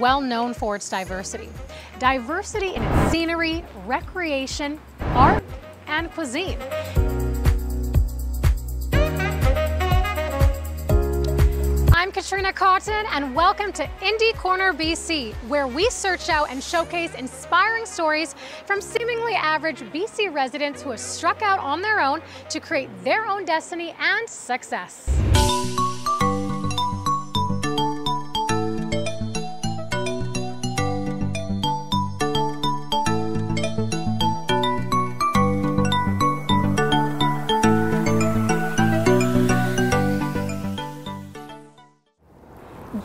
well known for its diversity. Diversity in its scenery, recreation, art, and cuisine. I'm Katriina Cotten, and welcome to Indie Corner BC, where we search out and showcase inspiring stories from seemingly average BC residents who have struck out on their own to create their own destiny and success.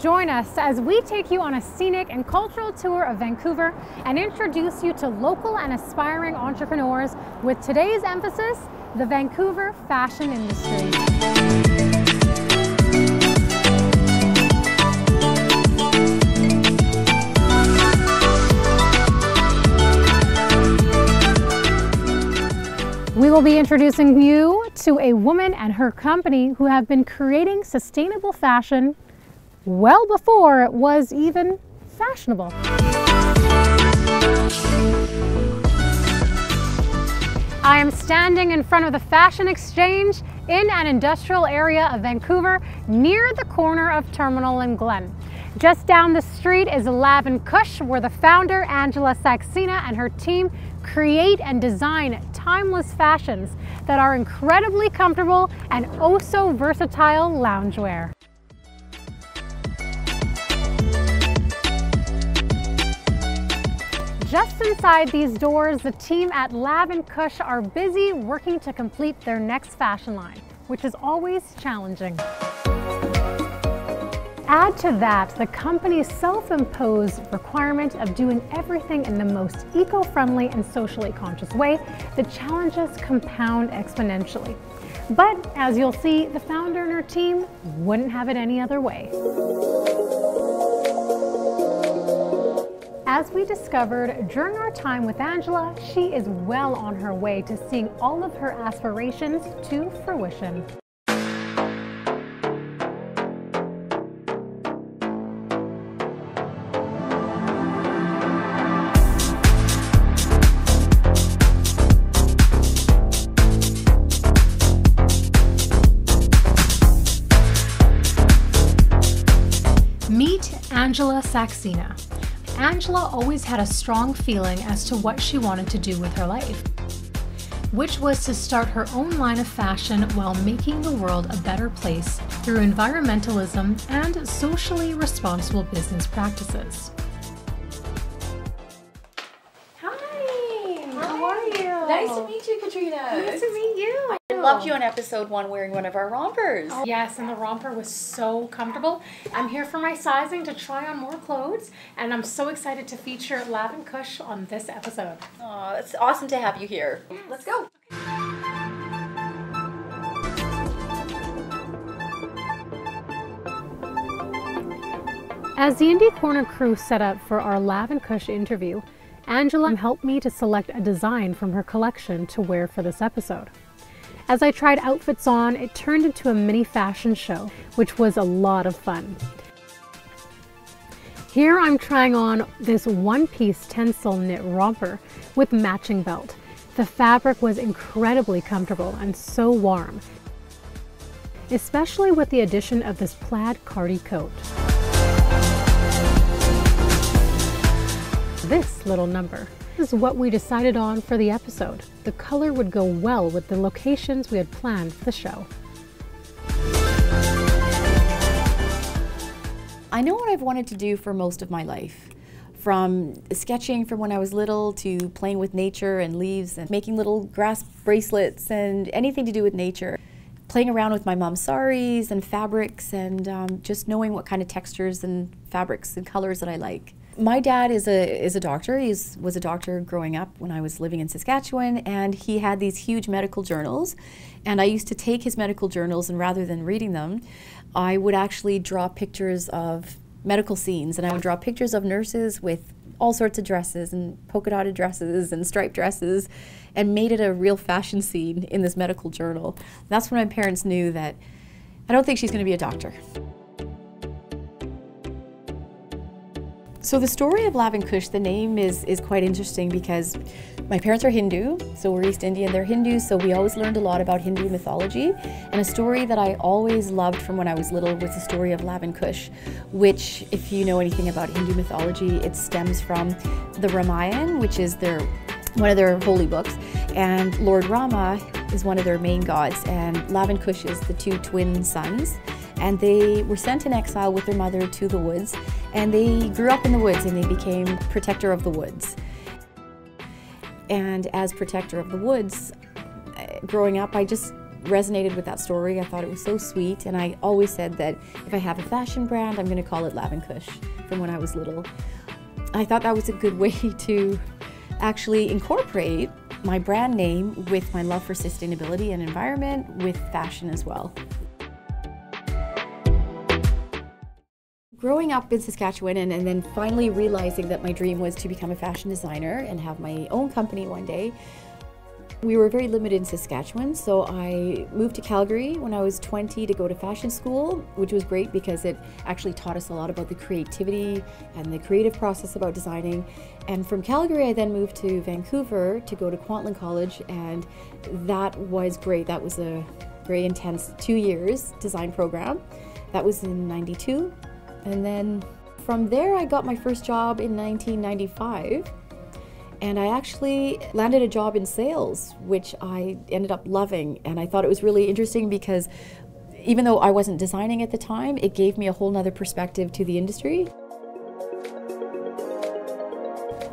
Join us as we take you on a scenic and cultural tour of Vancouver and introduce you to local and aspiring entrepreneurs with today's emphasis, the Vancouver fashion industry. We will be introducing you to a woman and her company who have been creating sustainable fashion well before it was even fashionable. I am standing in front of the Fashion Exchange in an industrial area of Vancouver near the corner of Terminal and Glen. Just down the street is Lave & Cush, where the founder Angela Saxena and her team create and design timeless fashions that are incredibly comfortable and oh so versatile loungewear. Just inside these doors, the team at Lave & Cush are busy working to complete their next fashion line, which is always challenging. Add to that the company's self-imposed requirement of doing everything in the most eco-friendly and socially conscious way, the challenges compound exponentially. But as you'll see, the founder and her team wouldn't have it any other way. As we discovered during our time with Angela, she is well on her way to seeing all of her aspirations to fruition. Meet Angela Saxena. Angela always had a strong feeling as to what she wanted to do with her life, which was to start her own line of fashion while making the world a better place through environmentalism and socially responsible business practices. Hi! How are you? Nice to meet you, Katriina. Nice to meet you. I loved you on episode 1 wearing one of our rompers. Oh, yes, and the romper was so comfortable. I'm here for my sizing to try on more clothes, and I'm so excited to feature Lave & Cush on this episode. Oh, it's awesome to have you here. Yes. Let's go. As the Indie Corner crew set up for our Lave & Cush interview, Angela helped me to select a design from her collection to wear for this episode. As I tried outfits on, it turned into a mini fashion show, which was a lot of fun. Here I'm trying on this one-piece tencel knit romper with matching belt. The fabric was incredibly comfortable and so warm, especially with the addition of this plaid cardi coat. This little number is what we decided on for the episode. The color would go well with the locations we had planned for the show. I know what I've wanted to do for most of my life. From sketching from when I was little to playing with nature and leaves and making little grass bracelets and anything to do with nature. Playing around with my mom's saris and fabrics and just knowing what kind of textures and fabrics and colors that I like. My dad is a doctor. He was a doctor growing up when I was living in Saskatchewan, and he had these huge medical journals, and I used to take his medical journals, and rather than reading them, I would actually draw pictures of medical scenes, and I would draw pictures of nurses with all sorts of dresses and polka dotted dresses and striped dresses, and made it a real fashion scene in this medical journal. That's when my parents knew that I don't think she's going to be a doctor. So the story of Lav and Kush, the name is quite interesting because my parents are Hindu, so we're East Indian, they're Hindu, so we always learned a lot about Hindu mythology. And a story that I always loved from when I was little was the story of Lav and Kush, which, if you know anything about Hindu mythology, it stems from the Ramayana, which is one of their holy books, and Lord Rama is one of their main gods, and Lav and Kush is the two twin sons. And they were sent in exile with their mother to the woods, and they grew up in the woods and they became protector of the woods. And as protector of the woods, growing up, I just resonated with that story. I thought it was so sweet, and I always said that if I have a fashion brand, I'm going to call it Lav and Kush from when I was little. I thought that was a good way to actually incorporate my brand name with my love for sustainability and environment with fashion as well. Growing up in Saskatchewan and then finally realizing that my dream was to become a fashion designer and have my own company one day, we were very limited in Saskatchewan, so I moved to Calgary when I was 20 to go to fashion school, which was great because it actually taught us a lot about the creativity and the creative process about designing. And from Calgary, I then moved to Vancouver to go to Kwantlen College, and that was great. That was a very intense 2 years design program. That was in '92. And then from there, I got my first job in 1995. And I actually landed a job in sales, which I ended up loving. And I thought it was really interesting because even though I wasn't designing at the time, it gave me a whole nother perspective to the industry.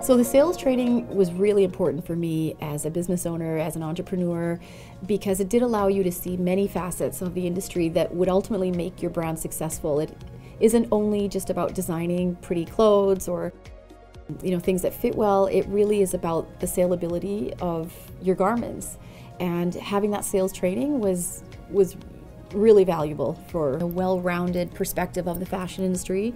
So the sales training was really important for me as a business owner, as an entrepreneur, because it did allow you to see many facets of the industry that would ultimately make your brand successful. It isn't only just about designing pretty clothes or things that fit well. It really is about the saleability of your garments, and having that sales training was really valuable for a well-rounded perspective of the fashion industry.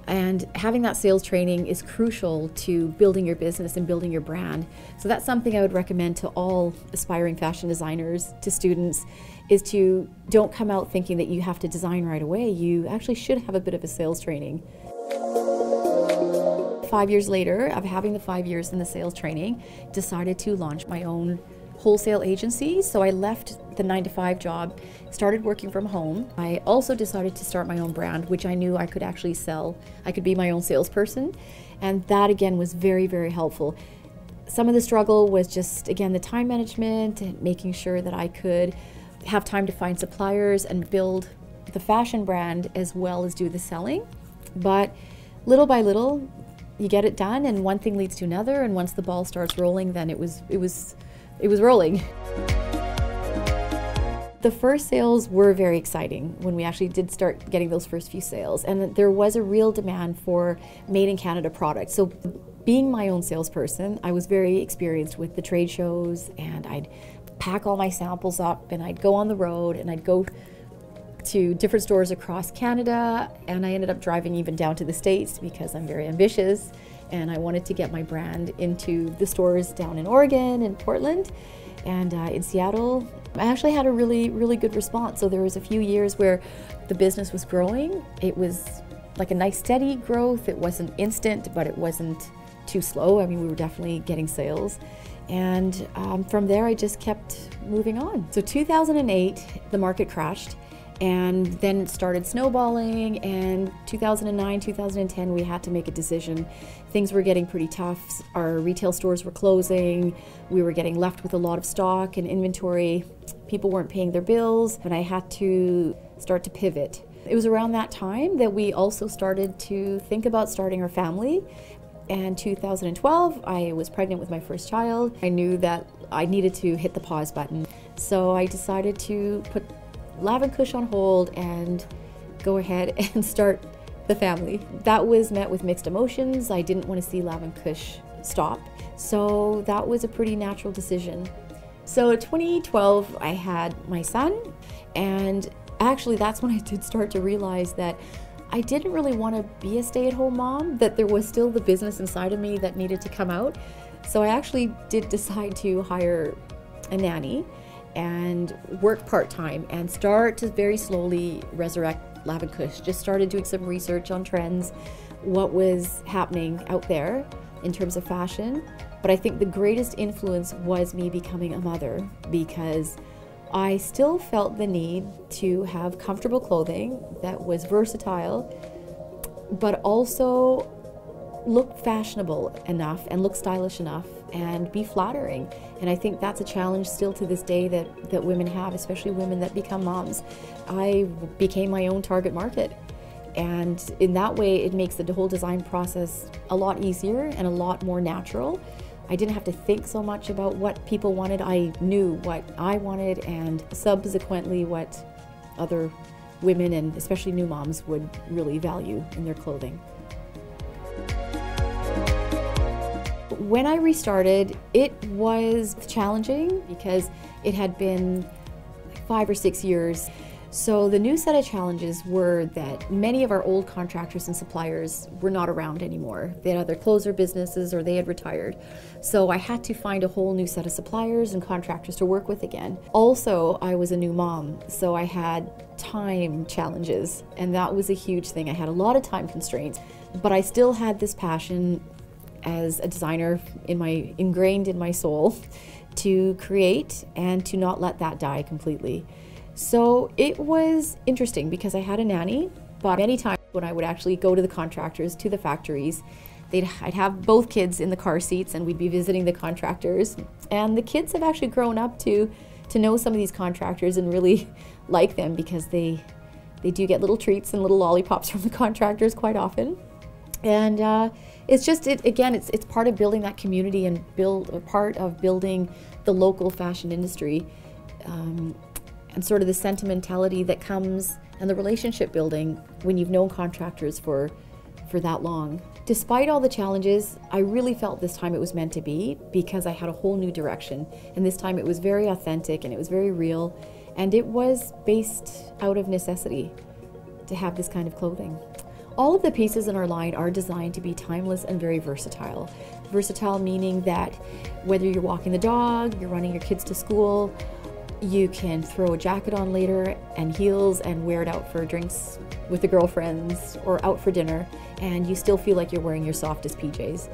And having that sales training is crucial to building your business and building your brand. So that's something I would recommend to all aspiring fashion designers, to students, is to don't come out thinking that you have to design right away. You actually should have a bit of a sales training. 5 years later of having the 5 years in the sales training, decided to launch my own wholesale agency. So I left the 9-to-5 job, started working from home. I also decided to start my own brand, which I knew I could actually sell. I could be my own salesperson, and that again was very, very helpful. Some of the struggle was just, again, the time management and making sure that I could have time to find suppliers and build the fashion brand as well as do the selling. But little by little, you get it done, and one thing leads to another, and once the ball starts rolling, then it was rolling. The first sales were very exciting when we actually did start getting those first few sales, and there was a real demand for made in Canada products. So being my own salesperson, I was very experienced with the trade shows, and I'd pack all my samples up and I'd go on the road and I'd go to different stores across Canada, and I ended up driving even down to the States because I'm very ambitious and I wanted to get my brand into the stores down in Oregon and Portland and in Seattle. I actually had a really, really good response. So there was a few years where the business was growing. It was like a nice steady growth. It wasn't instant, but it wasn't too slow. I mean, we were definitely getting sales. And from there, I just kept moving on. So 2008, the market crashed, and then it started snowballing, and 2009, 2010, we had to make a decision. Things were getting pretty tough. Our retail stores were closing. We were getting left with a lot of stock and inventory. People weren't paying their bills, and I had to start to pivot. It was around that time that we also started to think about starting our family. And 2012, I was pregnant with my first child. I knew that I needed to hit the pause button. So I decided to put Lav and Kush on hold and go ahead and start the family. That was met with mixed emotions. I didn't want to see Lav and Kush stop. So that was a pretty natural decision. So in 2012, I had my son, and actually that's when I did start to realize that I didn't really want to be a stay-at-home mom, that there was still the business inside of me that needed to come out. So I actually did decide to hire a nanny and work part-time and start to very slowly resurrect Lav and Kush. Just started doing some research on trends, what was happening out there in terms of fashion. But I think the greatest influence was me becoming a mother, because I still felt the need to have comfortable clothing that was versatile, but also look fashionable enough and look stylish enough and be flattering. And I think that's a challenge still to this day that women have, especially women that become moms. I became my own target market. And in that way, it makes the whole design process a lot easier and a lot more natural. I didn't have to think so much about what people wanted. I knew what I wanted, and subsequently what other women and especially new moms would really value in their clothing. When I restarted, it was challenging because it had been 5 or 6 years. So the new set of challenges were that many of our old contractors and suppliers were not around anymore. They had either closed their businesses or they had retired. So I had to find a whole new set of suppliers and contractors to work with again. Also, I was a new mom, so I had time challenges, and that was a huge thing. I had a lot of time constraints, but I still had this passion as a designer ingrained in my soul to create and to not let that die completely. So it was interesting because I had a nanny, but many times when I would actually go to the contractors, to the factories, I'd have both kids in the car seats and we'd be visiting the contractors. And the kids have actually grown up to know some of these contractors and really like them, because they do get little treats and little lollipops from the contractors quite often. And it's just, it's part of building that community and part of building the local fashion industry. And sort of the sentimentality that comes and the relationship building when you've known contractors for that long. Despite all the challenges, I really felt this time it was meant to be, because I had a whole new direction. And this time it was very authentic and it was very real, and it was based out of necessity to have this kind of clothing. All of the pieces in our line are designed to be timeless and very versatile. Versatile meaning that whether you're walking the dog, you're running your kids to school, you can throw a jacket on later and heels and wear it out for drinks with the girlfriends or out for dinner, and you still feel like you're wearing your softest PJs.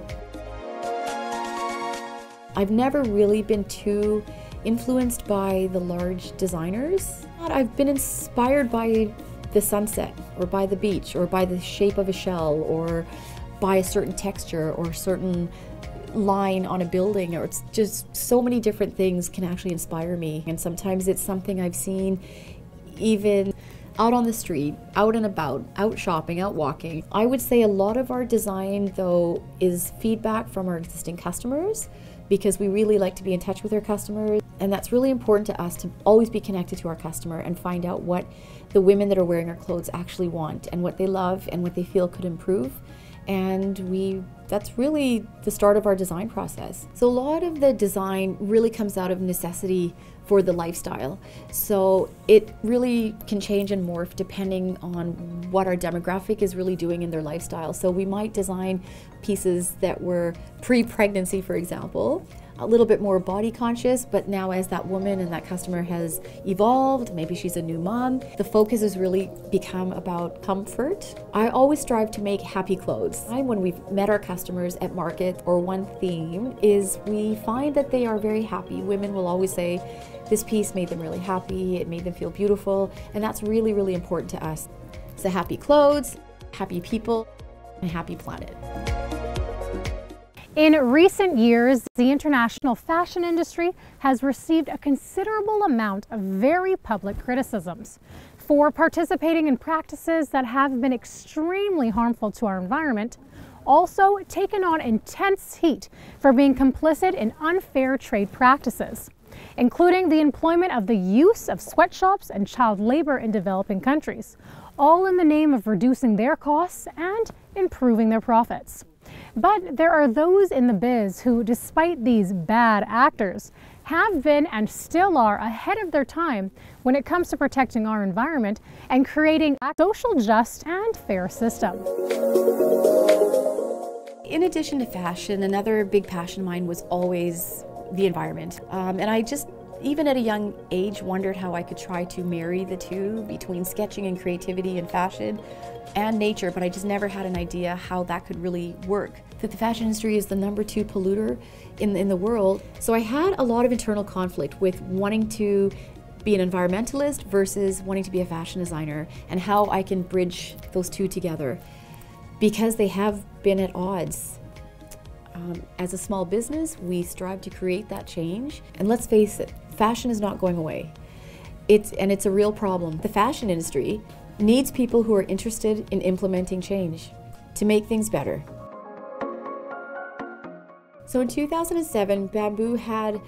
I've never really been too influenced by the large designers. I've been inspired by the sunset or by the beach or by the shape of a shell or by a certain texture or certain line on a building, or it's just so many different things can actually inspire me. And sometimes it's something I've seen even out on the street, out and about, out shopping, out walking. I would say a lot of our design though is feedback from our existing customers, because we really like to be in touch with our customers, and that's really important to us, to always be connected to our customer and find out what the women that are wearing our clothes actually want and what they love and what they feel could improve. And that's really the start of our design process. So a lot of the design really comes out of necessity for the lifestyle. So it really can change and morph depending on what our demographic is really doing in their lifestyle. So we might design pieces that were pre-pregnancy, for example, a little bit more body conscious, but now as that woman and that customer has evolved, maybe she's a new mom, the focus has really become about comfort. I always strive to make happy clothes. When we've met our customers at market, or one theme is we find that they are very happy. Women will always say, this piece made them really happy, it made them feel beautiful, and that's really, really important to us. So happy clothes, happy people, and happy planet. In recent years, the international fashion industry has received a considerable amount of very public criticisms for participating in practices that have been extremely harmful to our environment, also taken on intense heat for being complicit in unfair trade practices, including the employment of the use of sweatshops and child labor in developing countries, all in the name of reducing their costs and improving their profits. But there are those in the biz who, despite these bad actors, have been and still are ahead of their time when it comes to protecting our environment and creating a social, just, and fair system. In addition to fashion, another big passion of mine was always the environment. And I just even at a young age, wondered how I could try to marry the two between sketching and creativity and fashion and nature, but I just never had an idea how that could really work. That the fashion industry is the #2 polluter in the world. So I had a lot of internal conflict with wanting to be an environmentalist versus wanting to be a fashion designer, and how I can bridge those two together, because they have been at odds. As a small business, we strive to create that change. And let's face it, fashion is not going away. It's a real problem. The fashion industry needs people who are interested in implementing change to make things better. So in 2007, bamboo had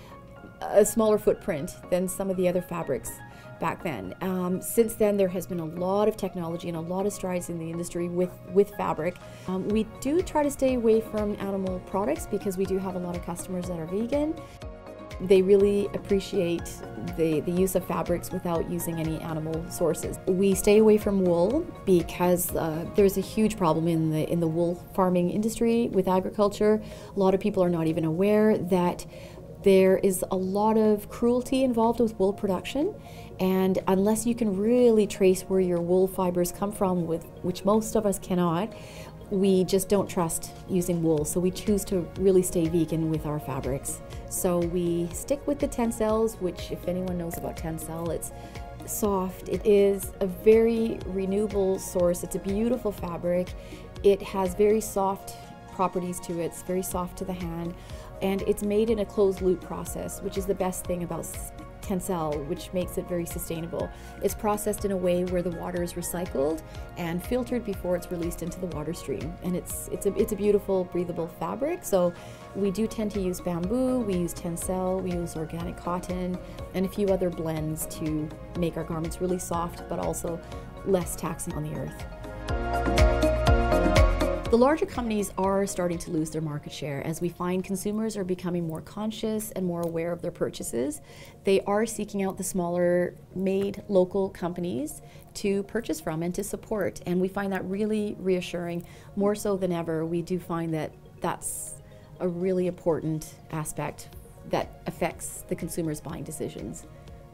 a smaller footprint than some of the other fabrics back then. Since then, there has been a lot of technology and a lot of strides in the industry with fabric. We do try to stay away from animal products because we do have a lot of customers that are vegan. They really appreciate the use of fabrics without using any animal sources. We stay away from wool because there's a huge problem in the wool farming industry with agriculture. A lot of people are not even aware that there is a lot of cruelty involved with wool production, and unless you can really trace where your wool fibers come from, which most of us cannot, we just don't trust using wool. So we choose to really stay vegan with our fabrics. So we stick with the tencels, which, if anyone knows about tencel, it's soft. It is a very renewable source. It's a beautiful fabric. It has very soft properties to it. It's very soft to the hand. And it's made in a closed loop process, which is the best thing about tencel, which makes it very sustainable. It's processed in a way where the water is recycled and filtered before it's released into the water stream. And it's a beautiful, breathable fabric. So we do tend to use bamboo, we use tencel, we use organic cotton, and a few other blends to make our garments really soft, but also less taxing on the earth. The larger companies are starting to lose their market share as we find consumers are becoming more conscious and more aware of their purchases. They are seeking out the smaller made local companies to purchase from and to support, and we find that really reassuring. More so than ever, we do find that that's a really important aspect that affects the consumer's buying decisions.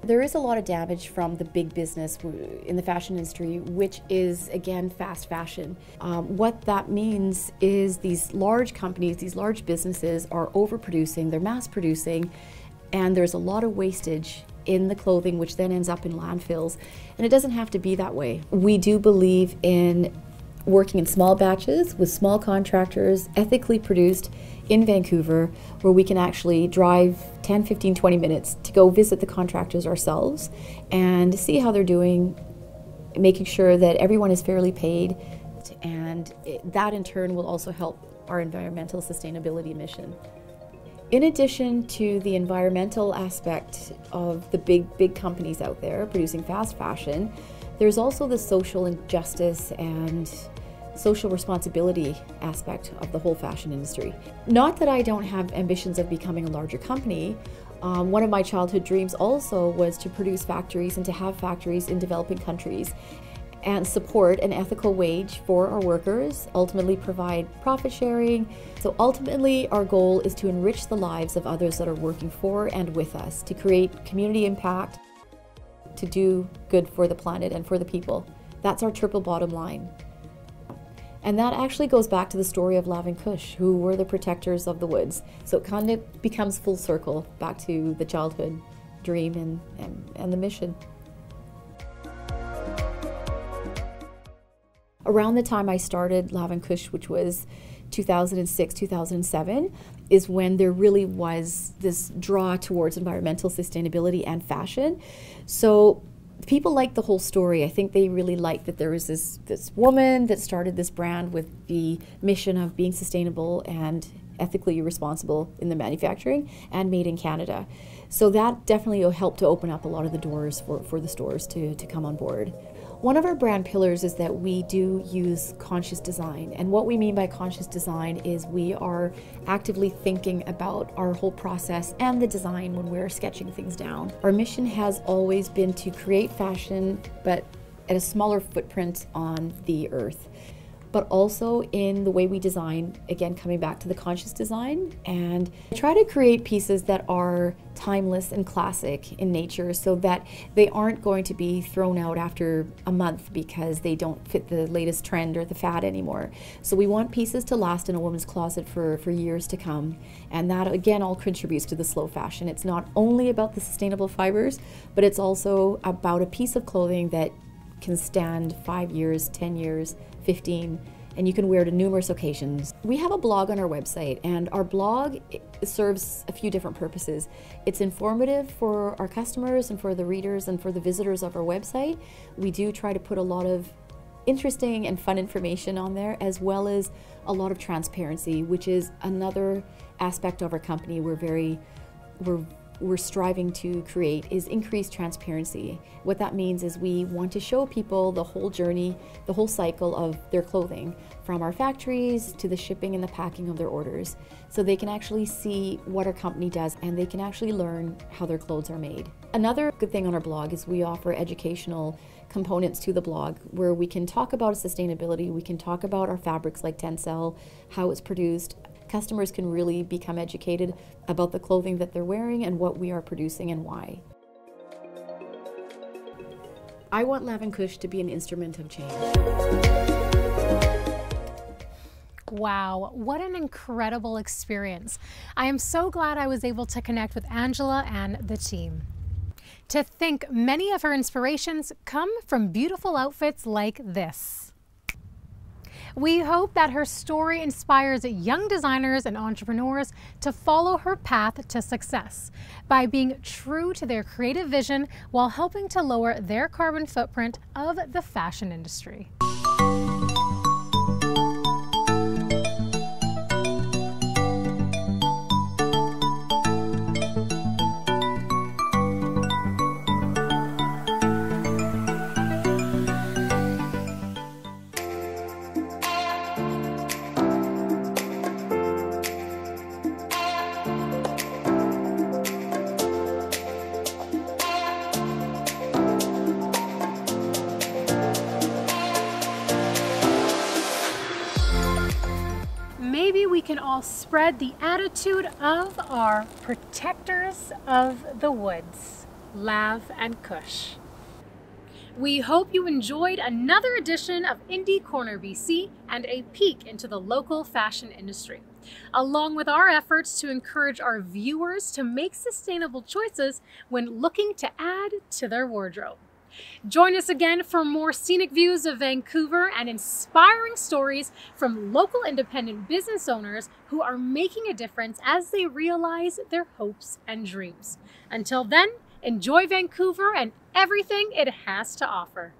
There is a lot of damage from the big business in the fashion industry, which is, again, fast fashion. What that means is these large companies, these large businesses are overproducing, they're mass producing, and there's a lot of wastage in the clothing, which then ends up in landfills. And it doesn't have to be that way. We do believe in working in small batches with small contractors, ethically produced in Vancouver, where we can actually drive 10, 15, 20 minutes to go visit the contractors ourselves and see how they're doing, making sure that everyone is fairly paid, and that in turn will also help our environmental sustainability mission. In addition to the environmental aspect of the big companies out there producing fast fashion, there's also the social injustice and social responsibility aspect of the whole fashion industry. Not that I don't have ambitions of becoming a larger company. One of my childhood dreams also was to produce factories and to have factories in developing countries and support an ethical wage for our workers, ultimately provide profit sharing. So ultimately our goal is to enrich the lives of others that are working for and with us, to create community impact, to do good for the planet and for the people. That's our triple bottom line. And that actually goes back to the story of Lav and Kush, who were the protectors of the woods. So it kind of becomes full circle back to the childhood dream and the mission. Around the time I started Lav and Kush, which was 2006, 2007, is when there really was this draw towards environmental sustainability and fashion. So people liked the whole story. I think they really liked that there was this woman that started this brand with the mission of being sustainable and ethically responsible in the manufacturing and made in Canada. So that definitely helped to open up a lot of the doors for the stores to come on board. One of our brand pillars is that we do use conscious design. And what we mean by conscious design is we are actively thinking about our whole process and the design when we're sketching things down. Our mission has always been to create fashion, but at a smaller footprint on the earth. but also in the way we design, again, coming back to the conscious design, and try to create pieces that are timeless and classic in nature so that they aren't going to be thrown out after a month because they don't fit the latest trend or the fad anymore. So we want pieces to last in a woman's closet for years to come, and that again all contributes to the slow fashion. It's not only about the sustainable fibers, but it's also about a piece of clothing that can stand 5 years, 10 years, 15, and you can wear it on numerous occasions. We have a blog on our website, and our blog serves a few different purposes. It's informative for our customers and for the readers and for the visitors of our website. We do try to put a lot of interesting and fun information on there, as well as a lot of transparency, which is another aspect of our company we're striving to create, is increased transparency. What that means is we want to show people the whole journey, the whole cycle of their clothing, from our factories to the shipping and the packing of their orders, so they can actually see what our company does and they can actually learn how their clothes are made. Another good thing on our blog is we offer educational components to the blog where we can talk about sustainability, we can talk about our fabrics like Tencel, how it's produced. Customers can really become educated about the clothing that they're wearing and what we are producing and why. I want Lav & Kush to be an instrument of change. Wow, what an incredible experience. I am so glad I was able to connect with Angela and the team. To think many of her inspirations come from beautiful outfits like this. We hope that her story inspires young designers and entrepreneurs to follow her path to success by being true to their creative vision while helping to lower their carbon footprint of the fashion industry. Maybe we can all spread the attitude of our protectors of the woods, Lav and Kush. We hope you enjoyed another edition of Indie Corner BC and a peek into the local fashion industry, along with our efforts to encourage our viewers to make sustainable choices when looking to add to their wardrobe. Join us again for more scenic views of Vancouver and inspiring stories from local independent business owners who are making a difference as they realize their hopes and dreams. Until then, enjoy Vancouver and everything it has to offer.